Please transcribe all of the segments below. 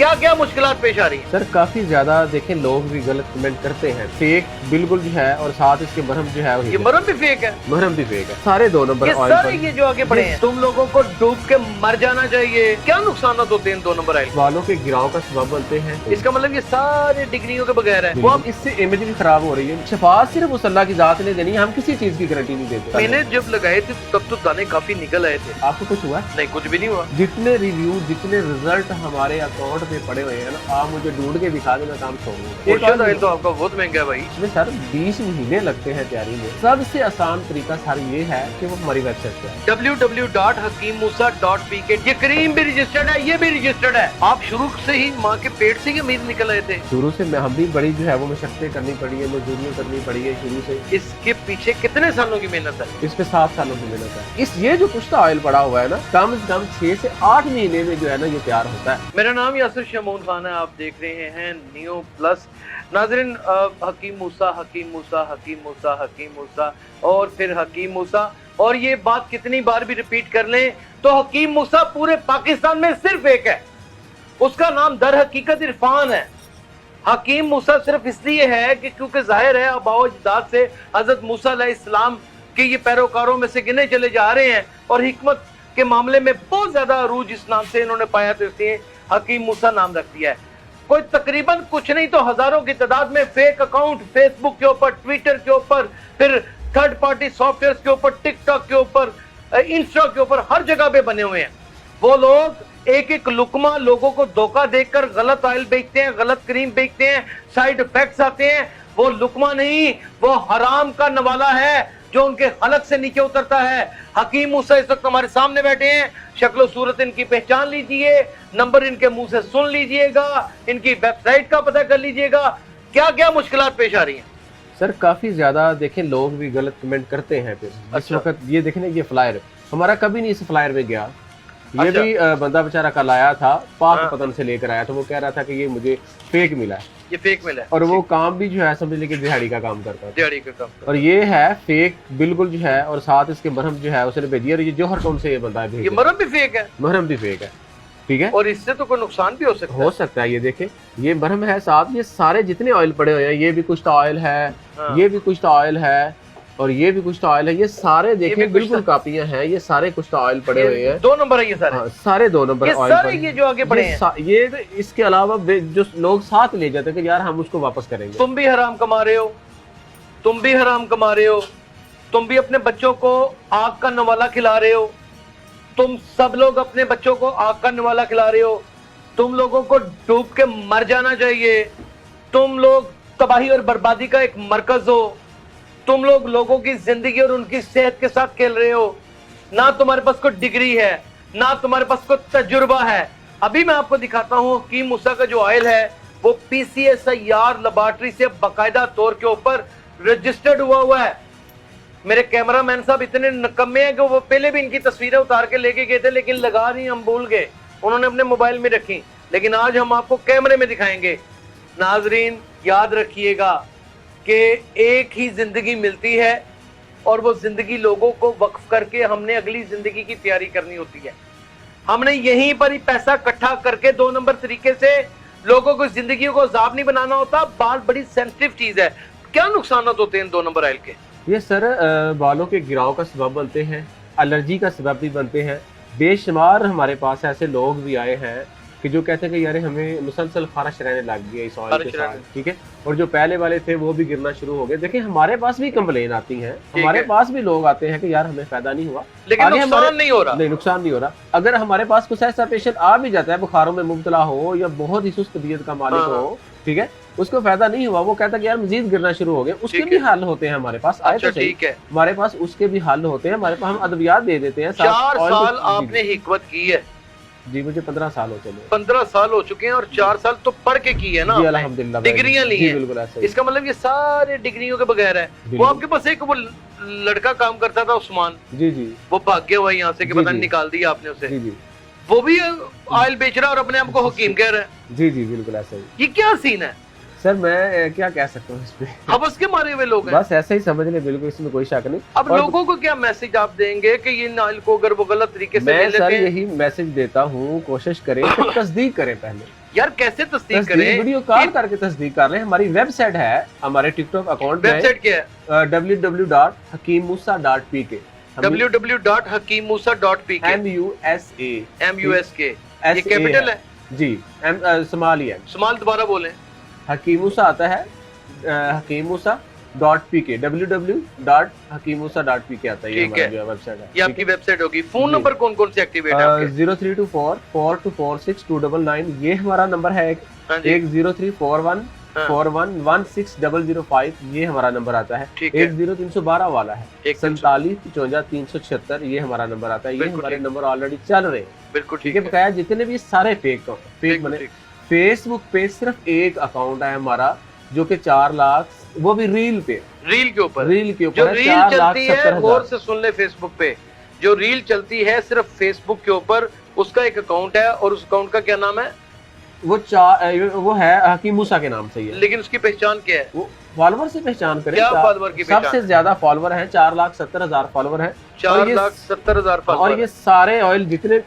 क्या क्या मुश्किलात पेश आ रही है? सर काफी ज्यादा देखें, लोग भी गलत कमेंट करते हैं, फेक बिल्कुल जो है, और साथ इसके मरहम जो है ये मरहम भी फेक है, मरहम भी फेक है, सारे 2 नंबर ये ऑयल सारे ये जो आगे बढ़े हैं। तुम लोगों को डूब के मर जाना चाहिए। क्या नुकसान होते हैं 2 नंबर ऑयल? वालों के गिराव का सबब बनते हैं। इसका मतलब ये सारे डिग्रियों के बगैर है। वो अब इससे इमेज भी खराब हो रही है। शफात सिर्फ उस अल्लाह की जात ने देनी है, हम किसी चीज की गारंटी नहीं देते। मैंने जब लगाए थे तब तो दाने काफी निकल आए थे। आपको कुछ हुआ? नहीं, कुछ भी नहीं हुआ। जितने रिव्यू, जितने रिजल्ट हमारे अकाउंट पे पड़े हुए हैं ना, आप मुझे ढूंढ के दिखा देना, काम छोड़ूंगा। मुर्शद ऑयल तो आपका बहुत महंगा है भाई। इसमें सर 20 महीने लगते हैं तैयारी में। सबसे आसान तरीका सर ये है कि वो हमारी वेबसाइट पे है www.hakimmusa.pk। ये क्रीम भी रजिस्टर्ड है, ये भी रजिस्टर्ड है। आप शुरू से ही माँ के पेट से ही अमीर निकल आए थे। शुरू से हम भी बड़ी जो है वो मशक्कतें करनी पड़ी है, मजदूरी करनी पड़ी है शुरू से। इसके पीछे कितने सालों की मेहनत है? इस पे 7 सालों की मेहनत है। इस ये जो कुश्ता ऑयल पड़ा हुआ है ना, कम से कम 6 से 8 महीने में जो है ना ये तैयार होता है। मेरा नाम यासिर शमून खान है, आप देख रहे हैं नियो प्लस। नाज़रीन, हकीम मूसा, हकीम मूसा, हकीम मूसा, हकीम मूसा और फिर हकीम मूसा, और ये बात कितनी बार भी रिपीट कर लें तो हकीम मूसा पूरे पाकिस्तान में सिर्फ एक है। उसका नाम दर हकीकत इरफान है। हकीम मूसा सिर्फ इसलिए है कि क्योंकि जाहिर है आबाओ अजदाद से हजरत मूसा अलैहिस्सलाम के ये पैरोकारों में से गिने चले जा रहे हैं, और हिकमत के मामले में बहुत ज्यादा अरूज इस नाम से इन्होंने पाया, तो इसलिए हकीम मूसा नाम रख दिया है। कोई तकरीबन कुछ नहीं तो हजारों की तादाद में फेक अकाउंट फेसबुक के ऊपर, ट्विटर के ऊपर, फिर थर्ड पार्टी सॉफ्टवेयर के ऊपर, टिकटॉक के ऊपर, इंस्टा के ऊपर, हर जगह पे बने हुए हैं। वो लोग एक एक लुकमा लोगों को धोखा देकर गलत ऑयल बेचते हैं, गलत क्रीम बेचते हैं, साइड इफेक्ट्स आते हैं। वो लुकमा नहीं, वो हराम का नवाला है जो उनके हलक से नीचे उतरता है। हकीम मूसा इस वक्त हमारे सामने बैठे हैं। शक्ल सूरत इनकी पहचान लीजिए, नंबर इनके मुंह से सुन लीजिएगा, इनकी वेबसाइट का पता कर लीजिएगा। क्या क्या मुश्किलात पेश आ रही हैं? सर काफी ज्यादा देखें, लोग भी गलत कमेंट करते हैं। फिर इस वक्त ये देखें ना, ये फ्लायर हमारा कभी नहीं इस फ्लायर में गया। ये भी बंदा बेचारा कल आया था, पाक पतन से लेकर आया था। वो कह रहा था कि ये मुझे फेक मिला है, ये फेक मिला है, और वो काम भी जो है समझ लीजिए दिहाड़ी का काम करता है, दिहाड़ी का काम। और ये है फेक बिल्कुल जो है, और साथ इसके मरहम जो है उसने भेजी है। और ये जौहर टाउन से ये बंदा है, ये मरहम भी फेक है, मरहम भी फेक है, ठीक है। और इससे तो कोई नुकसान भी हो सकता है। ये देखें, ये मरहम है, साथ ये सारे जितने ऑयल पड़े हुए हैं, ये भी कुछ ऑयल है, ये भी कुछ ऑयल है, और ये भी कुछ ऑयल है। ये सारे देखें बिल्कुल कापियां हैं, ये सारे कुछ ऑयल पड़े हुए हैं। 2 नंबर है ये सारे। सारे 2 नंबर ऑयल सारे ये जो आगे पड़े हैं। ये इसके अलावा जो लोग साथ ले जाते हैं कि यार हम उसको वापस करेंगे। तुम भी हराम कमा रहे हो, तुम भी हराम कमा रहे हो, तुम भी अपने बच्चों को आग का नवाला खिला रहे हो, तुम सब लोग अपने बच्चों को आग का नवाला खिला रहे हो। तुम लोगों को डूब के मर जाना चाहिए। तुम लोग तबाही और बर्बादी का एक मरकज हो। तुम लोग लोगों की जिंदगी और उनकी सेहत के साथ खेल रहे हो। ना तुम्हारे पास कोई डिग्री है, ना तुम्हारे पास कोई तजुर्बा है। अभी मैं आपको दिखाता हूँ हकीम मूसा का जो ऑयल है वो PCSIR लेबोरेटरी से बाकायदा तौर के ऊपर रजिस्टर्ड हुआ है। मेरे कैमरामैन साहब इतने नकम्मे हैं कि वो पहले भी इनकी तस्वीरें उतार के लेके गए थे, लेकिन लगा नहीं, हम भूल गए, उन्होंने अपने मोबाइल में रखी। लेकिन आज हम आपको कैमरे में दिखाएंगे। नाजरीन याद रखिएगा कि एक ही जिंदगी मिलती है, और वो जिंदगी लोगों को वक्फ करके हमने अगली जिंदगी की तैयारी करनी होती है। हमने यहीं पर ही पैसा इकट्ठा करके 2 नंबर तरीके से लोगों को जिंदगी को अजाब नहीं बनाना होता। बाल बड़ी सेंसिटिव चीज है। क्या नुकसान होते हैं 2 नंबर ऑयल के? ये सर बालों के गिराव का सबब बनते हैं, एलर्जी का सबब भी बनते हैं। बेशुमार हमारे पास ऐसे लोग भी आए हैं कि जो कहते हैं कि यार हमें मुसलसल खारिश रहने लग गई है इस ऑयल के साथ, ठीक है। और जो पहले वाले थे वो भी गिरना शुरू हो गए। देखिए हमारे पास भी कंप्लेन आती हैं, हमारे पास भी लोग आते हैं कि यार हमें फायदा नहीं हुआ, लेकिन नुकसान नहीं हो रहा। नहीं, नुकसान नहीं हो रहा। अगर हमारे पास कुछ ऐसा पेशेंट आ भी जाता है, बुखारों में मुब्तला हो या बहुत ही सुस्त तबीयत का मालिक हो, ठीक है, उसको फायदा नहीं हुआ, वो कहता है कि यार मजीद गिरना शुरू हो गए, उसके भी हल होते हैं हमारे पास। आए तो ठीक है, हमारे पास उसके भी हल होते हैं। हमारे पास हम अद्वियात दे देते हैं। 4 साल आपने हिकमत की है जी, मुझे 15 साल हो चले। 15 साल हो चुके हैं, और 4 साल तो पढ़ के की है ना, अल्हम्दुलिल्लाह, डिग्रियां ली हैं। बिल्कुल ऐसा ही। इसका मतलब ये सारे डिग्रियों के बगैर है। वो आपके पास एक वो लड़का काम करता था उस्मान, जी जी, वो भाग गया हुआ यहाँ से कि पता नहीं निकाल दिया आपने उसे। जी जी, वो भी ऑयल बेच रहा है और अपने आप को हकीम कह रहा है। जी जी, बिल्कुल ऐसा ही। ये क्या सीन है सर? मैं क्या कह सकता हूँ इस पे, अब उसके मारे हुए लोग हैं। बस ऐसे ही समझ ले, बिल्कुल इसमें कोई शक नहीं। अब लोगों को क्या मैसेज आप देंगे कि ये ऑयल को अगर वो गलत तरीके से मैं सर यही मैसेज देता हूँ, कोशिश करें कि तस्दीक करें पहले। यार कैसे तस्दीक करें? वीडियो कॉल करके तस्दीक कर रहे हैं। हमारी वेबसाइट है, हमारे टिकटॉक अकाउंट में, वेबसाइट क्या है? www.hakeemmusa.pk www.hakeemmusa.pk MUSK ये कैपिटल है जी, स्मॉल ही है। स्मॉल दोबारा बोलें। हकीमुसा आता है, hakeemmusa.pk www.hakeemmusa.pk आता है, ये ठीक है, हमारी वेबसाइट है। ये आपकी वेबसाइट होगी। फोन नंबर कौन कौन से एक्टिवेट है आपके? 03244246 ये हमारा नंबर है। हाँ जी। 103414116005 ये हमारा नंबर आता है। ठीक है। 10312 वाला है। 4755 ये हमारा नंबर आता है। ये बिल्कुल हमारे ठीक। नंबर ऑलरेडी चल रहे हैं। बिल्कुल ठीक है, बकाया जितने भी सारे फेक बने। ठीक। फेसबुक पे सिर्फ एक अकाउंट है हमारा, जो कि 4 लाख, वो भी रील पे, रील के ऊपर रील के जो ऊपर रील चलती है, गौर से सुन ले, फेसबुक पे जो रील चलती है सिर्फ फेसबुक के ऊपर, उसका एक अकाउंट है और उस अकाउंट का क्या नाम है? वो है हकीमुसा के नाम से ही है। लेकिन उसकी पहचान क्या है? वो फॉलोवर से पहचान करें। क्या फॉलोवर की पहचान? सबसे ज्यादा फॉलोवर है, 4,70,000 फॉलोवर है। 4,70,000 फॉलोवर। और ये सारे ऑयल जितने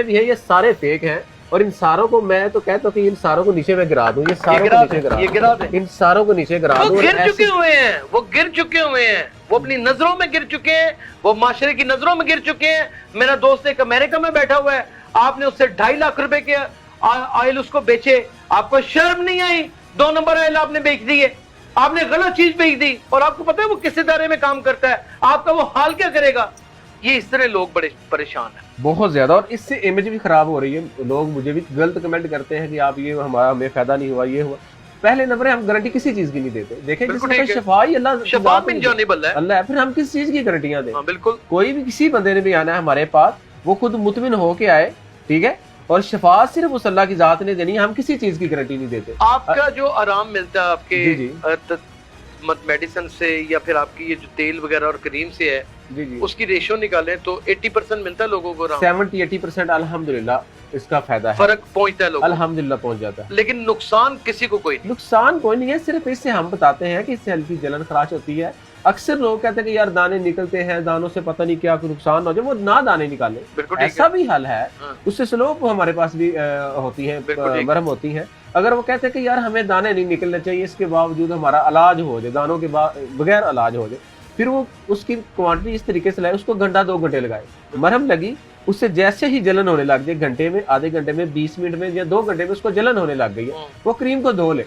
भी है, ये सारे फेक हैं। और इन सारों को मैं तो कहता हूँ कि इन सारों को नीचे में गिरा दूं। ये सारों को नीचे गिरा दूं। इन सारों को नीचे गिरा दूं। वो गिर चुके हुए हैं, वो गिर चुके हुए हैं, वो अपनी नजरों में गिर चुके हैं, वो माशरे की नजरों में गिर चुके हैं। मेरा दोस्त एक अमेरिका में बैठा हुआ है, आपने उससे 2.5 लाख रुपए के ऑयल उसको बेचे, आपको शर्म नहीं आई? 2 नंबर ऑयल आपने बेच दिए, आपने गलत चीज बेच दी। और आपको पता है वो किस इदारे में काम करता है, आपका वो हाल क्या करेगा? ये इस तरह लोग बड़े परेशान हैं, बहुत ज्यादा। और इससे इमेज भी खराब हो रही है। लोग मुझे भी गलत कमेंट करते हैं कि आप ये हमें फायदा नहीं हुआ, ये हुआ। पहले नंबर हम गारंटी किसी चीज की नहीं देते। देखें, जिसमें शफा ही अल्लाह है, फिर हम किस चीज की गारंटियां दें? बिल्कुल। कोई भी किसी बंदे ने भी आना है हमारे पास, वो खुद मुतमिन होके आए, ठीक है, और शफा सिर्फ उस अल्लाह की जात ने देनी है। हम किसी चीज की गारंटी नहीं देते। आपका जो आराम मिलता है आपके मेडिसिन से या फिर आपकी ये जो तेल वगैरह और क्रीम से है, जी, उसकी रेशो निकालें तो 80% मिलता है लोगों को। 70-80% अल्हम्दुलिल्लाह इसका फायदा है, फर्क पहुंचता है लोगों को, अल्हम्दुलिल्लाह पहुंच जाता है। लेकिन नुकसान किसी को कोई नहीं। नुकसान कोई नहीं है, सिर्फ इससे हम बताते हैं कि इससे हल्की जलन खराश होती है। अक्सर लोग कहते हैं कि यार दाने निकलते हैं, दानों से पता नहीं क्या नुकसान हो जाए, वो ना दाने निकाले, ऐसा भी हल है। उससे स्लो हमारे पास भी होती है, मरहम होती है। अगर वो कहते हैं कि यार हमें दाने नहीं निकलने चाहिए, इसके बावजूद हमारा इलाज हो जाए, दानों के बगैर इलाज हो जाए, फिर वो उसकी क्वांटिटी इस तरीके से लाए, उसको घंटा 2 घंटे लगाए, मरहम लगी, उससे जैसे ही जलन होने लग जाए, घंटे में, आधे घंटे में, 20 मिनट में या 2 घंटे में उसको जलन होने लग गई है, वो क्रीम को धो ले,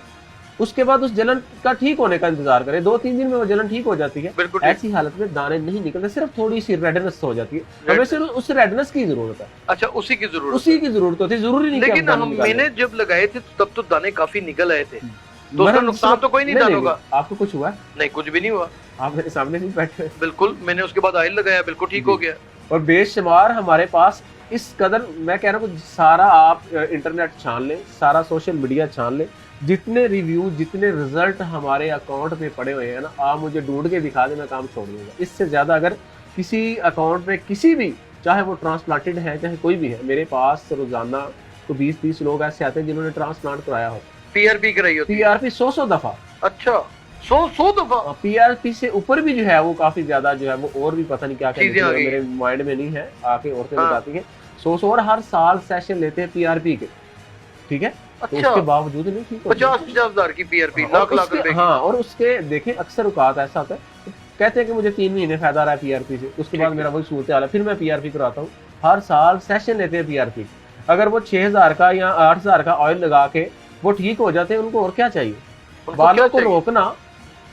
उसके बाद उस जलन का ठीक होने का इंतजार करे। 2-3 दिन में वो जलन ठीक हो जाती है। ऐसी हालत में दाने नहीं निकलते, सिर्फ थोड़ी सी रेडनेस हो जाती है। हमें सिर्फ उस रेडनेस की जरूरत है। अच्छा, उसी की जरूरत होती है, जरूरी नहीं। लेकिन मैंने जब लगाए थे तब तो दाने काफी निकल आए थे, तो उसका नुकसान तो कोई नहीं दानों का। आपको कुछ हुआ? नहीं, कुछ भी नहीं हुआ। आप मेरे सामने नहीं बैठे। बिल्कुल, मैंने उसके बाद ऑयल लगाया, बिल्कुल ठीक हो गया। और बेशुमार हमारे पास इस कदर, मैं कह रहा हूँ, सारा आप इंटरनेट छान लें, सारा सोशल मीडिया छान लें, जितने रिव्यू, जितने रिजल्ट हमारे अकाउंट पे पड़े हुए हैं ना, आप मुझे ढूंढ के दिखा दें, मैं काम छोड़ दूंगा। इससे ज्यादा अगर किसी अकाउंट पे किसी भी, चाहे वो ट्रांसप्लांटेड है, चाहे कोई भी है, मेरे पास रोजाना तो 20-30 लोग ऐसे आते हैं जिन्होंने ट्रांसप्लांट कराया हो, पीआरपी कराई होती है, पीआरपी 100 दफा। अच्छा, 100 दफा? पीआरपी से ऊपर भी जो है वो काफी ज्यादा जो है वो, और भी पता नहीं क्या क्या मेरे माइंड में नहीं है, आके औरतें बताती हैं। 100 और हर साल सेशन लेते हैं पीआरपी के, ठीक है। अच्छा, तो उसके बावजूद नहीं ठीक होता। 50,000 हजार की पीआरपी, लाख रुपए। हाँ, और उसके देखें अक्सर औकात ऐसा होता है, कहते हैं कि मुझे 3 महीने फायदा रहा है पीआरपी से, उसके बाद मेरा वही सूरत हाल है, फिर मैं पीआरपी कराता हूँ। हर साल सेशन लेते हैं पीआरपी। अगर वो 6,000 का या 8,000 का ऑयल लगा के वो ठीक हो जाते हैं, उनको और क्या चाहिए? बालों को रोकना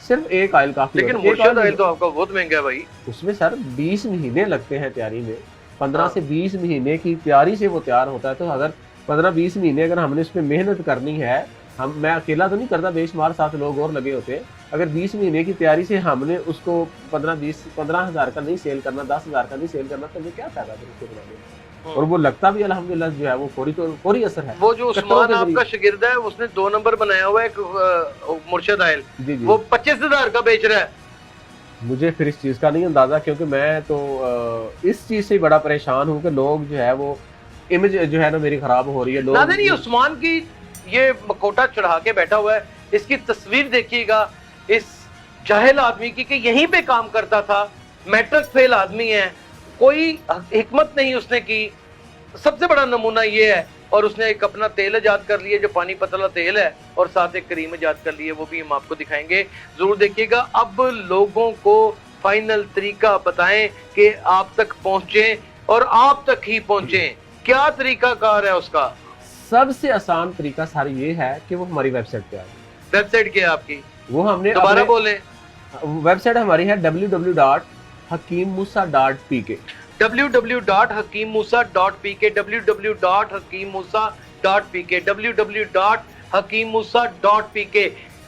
सिर्फ एक ऑयल काफी। लेकिन मुर्शद ऑयल तो आपका बहुत महंगा है भाई। उसमें सर 20 महीने लगते हैं तैयारी में, 15 से 20 महीने की तैयारी से वो तैयार होता है। तो अगर 15-20 महीने अगर हमने उसमें मेहनत करनी है, मैं अकेला तो नहीं करता, बेशुमार 7 लोग और लगे होते हैं। अगर 20 महीने की तैयारी से हमने उसको 15,000 का नहीं सेल करना, 10,000 का नहीं सेल करना, तो क्या फायदा फिर उसको बनाने? और वो लगता भी अल्हम्दुलिल्लाह जो है वो फौरी असर है। वो जो उस्मान आपका शागिर्द है, उसने 2 नंबर बनाया हुआ है एक मुर्शद ऑयल, वो 25,000 का बेच रहा है। मुझे फिर इस चीज का नहीं अंदाजा, क्योंकि मैं तो इस चीज से बड़ा परेशान हूँ कि लोग जो है वो इमेज जो है ना मेरी खराब हो रही है। लोग नहीं, उस्मान की ये मकोटा चढ़ा के बैठा हुआ है, इसकी तस्वीर देखिएगा इस जाहिल आदमी की कि यहीं पे काम करता था, मैट्रिक फेल आदमी है, कोई हिकमत नहीं उसने की। सबसे बड़ा नमूना ये है। और उसने एक अपना तेल ईजाद कर लिया जो पानी पतला तेल है, और साथ एक क्रीम ईजाद कर ली है, वो भी हम आपको दिखाएंगे, जरूर देखिएगा। अब लोगों को फाइनल तरीका बताएं कि आप तक पहुंचे और आप तक ही पहुंचे, क्या तरीका कार है उसका? सबसे आसान तरीका सारी ये है कि वो हमारी वेबसाइट पे आ जाए। वेबसाइट क्या है आपकी? वो हमने दोबारा बोलें। वेबसाइट हमारी है www.hakeemmusa.pk www.hakeemmusa.pk www.hakeemmusa.pk www.hakeemmusa.pk।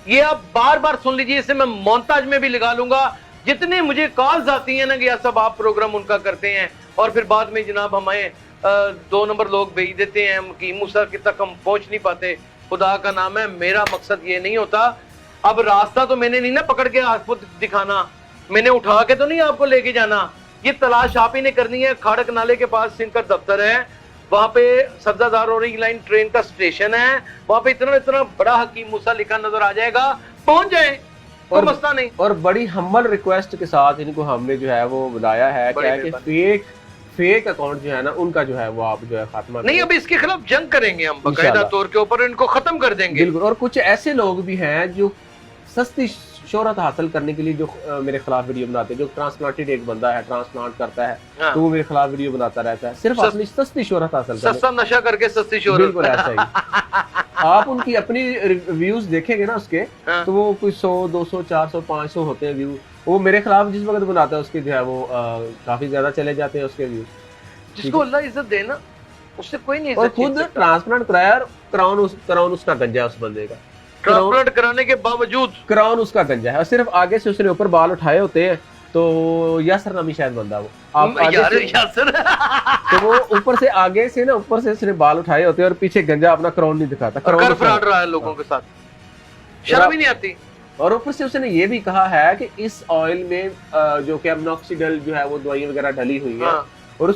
ये आप बार बार सुन लीजिए, इसे मैं मोन्ताज में भी लगा लूंगा। जितने मुझे कॉल्स आती हैं ना कि सब आप प्रोग्राम उनका करते हैं और फिर बाद में जनाब हमें 2 नंबर लोग भेज देते हैं, हकीम मूसा तक हम पहुंच नहीं पाते। खुदा का नाम है, मेरा मकसद ये नहीं होता। अब रास्ता तो मैंने नहीं ना पकड़ के आपको दिखाना, मैंने उठा के तो नहीं आपको लेके जाना, ये तलाश आप ही ने करनी है। खाड़क नाले के पास सिंकर दफ्तर है, वहां पे सब्जादार ऑरेंज लाइन ट्रेन का स्टेशन है, वहां पे इतना इतना बड़ा हकीम मूसा लिखा नजर आ जाएगा, पहुंच जाए, कोई मसला नहीं। और बड़ी हम्बल रिक्वेस्ट के साथ इनको हमने जो है वो बुलाया है क्या है कि फेक अकाउंट जो है ना उनका जो है वो आप जो है खात्मा नहीं, अब इसके खिलाफ जंग करेंगे हम बाकायदा तौर के ऊपर, इनको खत्म कर देंगे। बिल्कुल। और कुछ ऐसे लोग भी हैं जो सस्ती शोहरत हासिल करने के लिए जो मेरे खिलाफ वीडियो बनाते हैं, जो ट्रांसप्लांटेड एक बंदा है, ट्रांसप्लांट करता है, हाँ। तो वो मेरे खिलाफ वीडियो बनाता रहता है सिर्फ अपनी सस्ती शोहरत हासिल करने। सस्ता नशा करके सस्ती शोहरत। बिल्कुल ऐसा ही। आप उनकी अपनी रिव्यूज देखेंगे ना उसके, हाँ। तो वो कुछ 100, 200, 400, 500 होते हैं व्यू। वो मेरे खिलाफ जिस वक्त बनाता है उसके जो है वो काफी ज्यादा चले जाते हैं उसके व्यू। जिसको अल्लाह इज्जत देना उससे कोई नहीं। और खुद ट्रांसप्लांट कराया, क्राउन उसका गंजा है उस बंदे का। ट्रांसप्लांट कराने के बावजूद क्राउन उसका गंजा है, और सिर्फ आगे से उसने ऊपर बाल उठाए होते हैं। तो यासर नामी शायद बंदा वो आप आगे यार, से यासर तो वो ऊपर से आगे से ना ऊपर से उसने बाल उठाए होते हैं और पीछे गंजा अपना क्राउन नहीं दिखाता, कर फ्रॉड रहा है लोगों के साथ, शर्म ही नहीं आती। और ऊपर से उसने ये भी कहा है कि इस ऑयल में जो कि एमोक्सिडल जो है वो दवाइयां वगैरह डली हुई है। और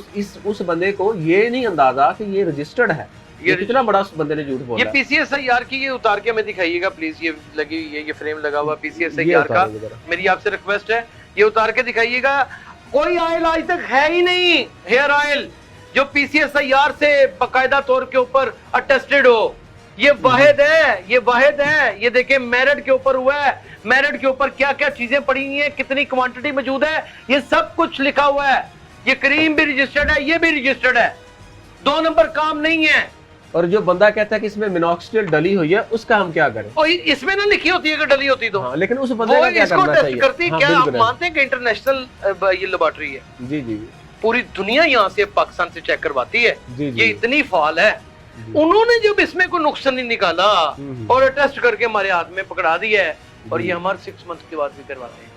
उस बंदे को ये नहीं अंदाजा कि ये रजिस्टर्ड है। ये कितना बड़ा उस बंदे ने झूठ बोला। ये PCSIR की ये उतार के हमें दिखाइएगा प्लीज, ये लगी ये फ्रेम लगा हुआ PCSIR का, मेरी आपसे रिक्वेस्ट है ये उतार के दिखाइएगा। कोई ऑयल आज तक है ही नहीं हेयर ऑयल जो PCSIR से बाकायदा तौर के ऊपर अटेस्टेड हो। ये वाहिद है, ये वाहिद है। ये देखें मेरिट के ऊपर हुआ है, मेरिट के ऊपर क्या क्या चीजें पड़ी हुई है, कितनी क्वांटिटी मौजूद है, ये सब कुछ लिखा हुआ है। ये क्रीम भी रजिस्टर्ड है, ये भी रजिस्टर्ड है, 2 नंबर काम नहीं है। और जो बंदा कहता है कि इसमें मिनॉक्सिडिल डली हुई है, उसका हम क्या करें? और इसमें ना लिखी होती है कि डली होती तो हाँ, लेकिन उस बंदे का क्या करना चाहिए? करती क्या आप मानते हैं कि इंटरनेशनल ये लेबोरेटरी है? जी जी, पूरी दुनिया यहाँ से पाकिस्तान से चेक करवाती है। जी जी, ये इतनी फाल है, उन्होंने जब इसमें कोई नुकसान नहीं निकाला और टेस्ट करके हमारे हाथ में पकड़ा दिया है, और ये हमारे 6 मंथ के बाद भी करवाते हैं।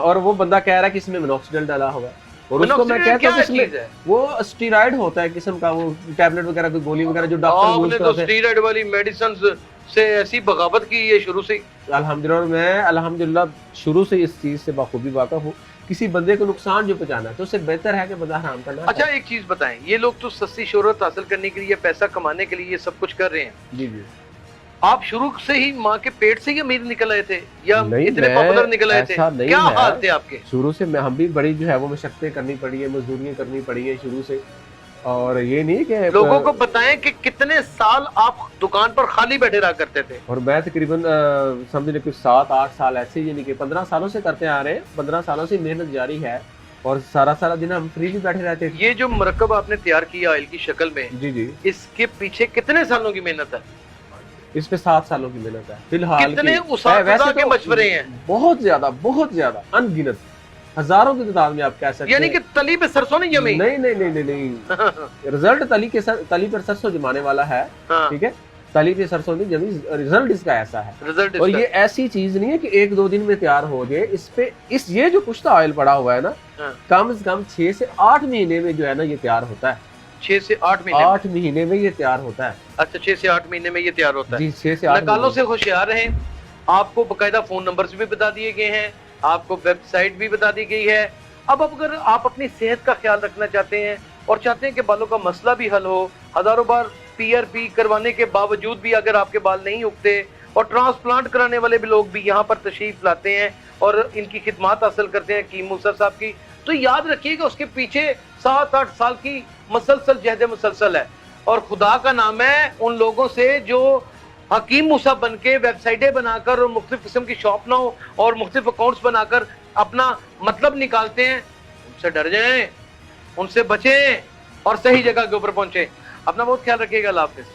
और वो बंदा कह रहा है कि इसमें मिनॉक्सिडिल डाला होगा, और उसको मैं कहता हूं कि इसमें वो स्टेरॉइड होता है किस्म का, वो टैबलेट वगैरह कोई गोली वगैरह जो डॉक्टर यूज करते हैं। तो स्टेरॉइड वाली मेडिसिन से ऐसी बगावत की है शुरू से। अल्हम्दुलिल्लाह, मैं अल्हम्दुलिल्लाह शुरू से इस चीज से बाखूबी वाकिफ हूँ। किसी बंदे को नुकसान जो पहुंचाना है तो उससे बेहतर है कि बंदा हराम करना। अच्छा एक चीज बताएं, ये लोग तो सस्ती शोहरत हासिल करने के लिए, पैसा कमाने के लिए ये सब कुछ कर रहे हैं। जी जी, आप शुरू से ही माँ के पेट से ही अमीर निकल आए थे या इतने पॉपुलर निकल आए थे? क्या हाल थे आपके? शुरू से हम भी बड़ी जो है वो मशक्कतें करनी पड़ी है, मजदूरियां करनी पड़ी है शुरू से। और ये नहीं कि लोगों को बताएं कि कितने साल आप दुकान पर खाली बैठे रहा करते थे। और मैं तकरीबन समझ लें कुछ 7-8 साल ऐसे, यानी कि 15 सालों से करते आ रहे हैं। 15 सालों से मेहनत जारी है और सारा दिन हम फ्री भी बैठे रहते थे। ये जो मरकब आपने तैयार किया ऑयल की शक्ल में, जी जी, इसके पीछे कितने सालों की मेहनत है? इस पे 7 सालों की मेहनत है फिलहाल। कितने उस्ताद के मशवरे हैं? बहुत ज्यादा अनगिनत, हजारों की तादाद में आप कह सकते हैं। यानी कि तली पे सरसों नहीं जमी? नहीं रिजल्ट तली पर सरसों जमाने वाला है। ठीक है, तली पे सरसों नहीं जमी, रिजल्ट इसका ऐसा है। और ये ऐसी चीज नहीं है कि 1-2 दिन में तैयार हो जाए। इस पे ये जो पुश्ता ऑयल पड़ा हुआ है ना, कम से कम 6 से 8 महीने में जो है ना ये तैयार होता है। 6 से 8 महीने? 8 महीने में ये तैयार होता है। अच्छा, 6 से 8 महीने में ये तैयार होता है जी, 6 से 8। नकालों से होशियार रहें। आपको बकायदा फोन नंबर्स भी बता दिए गए हैं, आपको वेबसाइट भी बता दी गई है। अब अगर आप अपनी सेहत का ख्याल रखना चाहते हैं और चाहते हैं कि बालों का मसला भी हल हो, हजारों बार PRP करवाने के बावजूद भी अगर आपके बाल नहीं उगते, और ट्रांसप्लांट कराने वाले भी लोग भी यहाँ पर तशरीफ लाते हैं और इनकी खिदमत हासिल करते हैं हकीम मूसा साहब की, तो याद रखिएगा उसके पीछे 7-8 साल की मसलसल जहद मुसलसल है। और खुदा का नाम है उन लोगों से जो हकीम मूसा बन के वेबसाइटें बनाकर और मुख्तलिफ किस्म की शॉप नाउ और मुख्तलिफ अकाउंट्स बनाकर अपना मतलब निकालते हैं। उनसे डर जाएं, उनसे बचें और सही जगह के ऊपर पहुंचे। अपना बहुत ख्याल रखिएगा। अल्लाह हाफिज़।